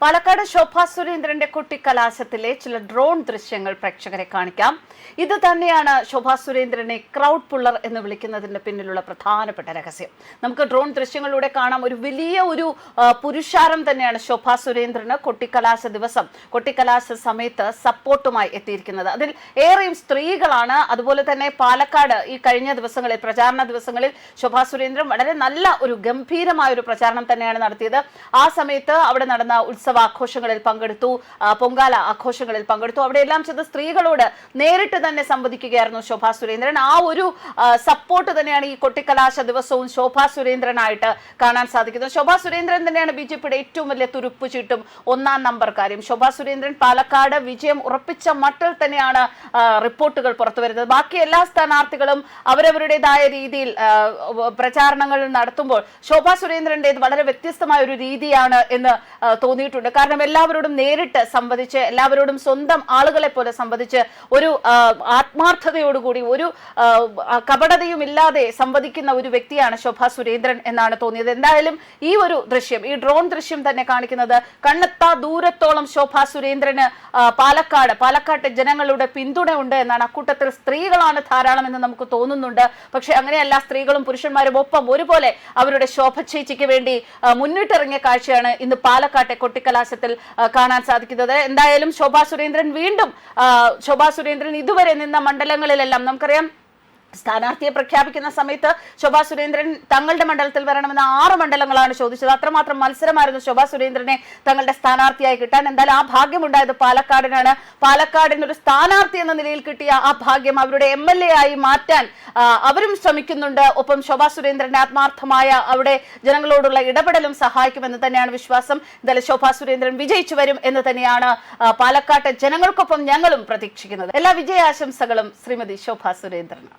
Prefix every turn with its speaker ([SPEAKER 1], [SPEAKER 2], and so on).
[SPEAKER 1] പാലക്കാട് ശോഭാ സുരേന്ദ്രന്റെ കുട്ടിക്കലാശത്തിലെ ചില ഡ്രോൺ ദൃശ്യങ്ങൾ പ്രേക്ഷകരെ കാണിക്കാം. ഇത് തന്നെയാണ് ശോഭാ സുരേന്ദ്രനെ ക്രൗഡ് പുള്ളർ എന്ന് വിളിക്കുന്നതിന്റെ പിന്നിലുള്ള പ്രധാനപ്പെട്ട രഹസ്യം. നമുക്ക് ഡ്രോൺ ദൃശ്യങ്ങളിലൂടെ കാണാം. ഒരു വലിയ പുരുഷാരം തന്നെയാണ് ശോഭാ സുരേന്ദ്രന് കൊട്ടിക്കലാശ സമയത്ത് സപ്പോർട്ടുമായി എത്തിയിരിക്കുന്നത്. അതിൽ ഏറെയും സ്ത്രീകളാണ്. അതുപോലെ തന്നെ പാലക്കാട് ഈ കഴിഞ്ഞ ദിവസങ്ങളിൽ, പ്രചാരണ ദിവസങ്ങളിൽ ശോഭാ സുരേന്ദ്രൻ വളരെ നല്ല ഒരു ഗംഭീരമായ ഒരു പ്രചാരണം തന്നെയാണ് നടത്തിയത്. ആ സമയത്ത് അവിടെ നടന്ന ഉത്സവാഘോഷങ്ങളിൽ പങ്കെടുത്തു, പൊങ്കാല ആഘോഷങ്ങളിൽ പങ്കെടുത്തു. അവിടെയെല്ലാം ചെന്ന് സ്ത്രീകളോട് നേരിട്ട് തന്നെ സംവദിക്കുകയായിരുന്നു ശോഭാ സുരേന്ദ്രൻ. ആ ഒരു സപ്പോർട്ട് തന്നെയാണ് ഈ കൊട്ടിക്കലാശ ദിവസവും ശോഭാ സുരേന്ദ്രനായിട്ട് കാണാൻ സാധിക്കുന്നത്. ശോഭാ സുരേന്ദ്രൻ തന്നെയാണ് ബിജെപിയുടെ ഏറ്റവും വലിയ തുരുപ്പ് ചീട്ടും ഒന്നാം നമ്പർ കാര്യം. ശോഭാ സുരേന്ദ്രൻ പാലക്കാട് വിജയം ഉറപ്പിച്ച മട്ടിൽ തന്നെയാണ് റിപ്പോർട്ടുകൾ പുറത്തുവരുന്നത്. ബാക്കി എല്ലാ സ്ഥാനാർത്ഥികളും അവരവരുടേതായ രീതിയിൽ പ്രചാരണങ്ങൾ നടത്തുമ്പോൾ ശോഭാ സുരേന്ദ്രന്റേത് വളരെ വ്യത്യസ്തമായ ഒരു രീതിയാണ് എന്ന് തോന്നിയിട്ടുണ്ട്. കാരണം എല്ലാവരോടും നേരിട്ട് സംവദിച്ച്, എല്ലാവരോടും സ്വന്തം ആളുകളെ പോലെ സംവദിച്ച്, ഒരു ആത്മാർത്ഥതയോടുകൂടി, ഒരു കപടതയും ഇല്ലാതെ സംവദിക്കുന്ന ഒരു വ്യക്തിയാണ് ശോഭാ സുരേന്ദ്രൻ എന്നാണ് തോന്നിയത്. എന്തായാലും ഈ ഒരു ദൃശ്യം, ഈ ഡ്രോൺ ദൃശ്യം തന്നെ കാണിക്കുന്നത് കണ്ണെത്താ ദൂരത്തോളം ശോഭാ സുരേന്ദ്രന് പാലക്കാട്ടെ ജനങ്ങളുടെ പിന്തുണ ഉണ്ട് എന്നാണ്. അക്കൂട്ടത്തിൽ സ്ത്രീകളാണ് ധാരാളം എന്ന് നമുക്ക് തോന്നുന്നുണ്ട്. പക്ഷെ അങ്ങനെയല്ല, സ്ത്രീകളും പുരുഷന്മാരും ഒപ്പം ഒരുപോലെ അവരുടെ ശോഭ ചേച്ചിക്ക് വേണ്ടി മുന്നിട്ടിറങ്ങിയ കാഴ്ചയാണ് ഇന്ന് പാലക്കാട്ടെ കൊട്ടിക്കലാശത്തിൽ കാണാൻ സാധിക്കുന്നത്. എന്തായാലും ശോഭാ സുരേന്ദ്രൻ ഇതുവരെ നിന്ന മണ്ഡലങ്ങളിലെല്ലാം നമുക്കറിയാം, സ്ഥാനാർത്ഥിയെ പ്രഖ്യാപിക്കുന്ന സമയത്ത് ശോഭാ സുരേന്ദ്രൻ തങ്ങളുടെ മണ്ഡലത്തിൽ വരണമെന്ന് 6 മണ്ഡലങ്ങളാണ് ചോദിച്ചത്. അത്രമാത്രം മത്സരമായിരുന്നു ശോഭാ സുരേന്ദ്രനെ തങ്ങളുടെ സ്ഥാനാർത്ഥിയായി കിട്ടാൻ. എന്തായാലും ആ ഭാഗ്യമുണ്ടായത് പാലക്കാടിനാണ്. പാലക്കാടിന് ഒരു സ്ഥാനാർത്ഥി എന്ന നിലയിൽ കിട്ടിയ ആ ഭാഗ്യം അവരുടെ MLA ആയി മാറ്റാൻ അവരും ശ്രമിക്കുന്നുണ്ട്. ഒപ്പം ശോഭാ സുരേന്ദ്രന്റെ ആത്മാർത്ഥമായ അവിടെ ജനങ്ങളോടുള്ള ഇടപെടലും സഹായിക്കുമെന്ന് തന്നെയാണ് വിശ്വാസം. എന്തായാലും ശോഭാ സുരേന്ദ്രൻ വിജയിച്ചു വരും എന്ന് തന്നെയാണ് പാലക്കാട്ടെ ജനങ്ങൾക്കൊപ്പം ഞങ്ങളും പ്രതീക്ഷിക്കുന്നത്. എല്ലാ വിജയാശംസകളും ശ്രീമതി ശോഭാ സുരേന്ദ്രന്.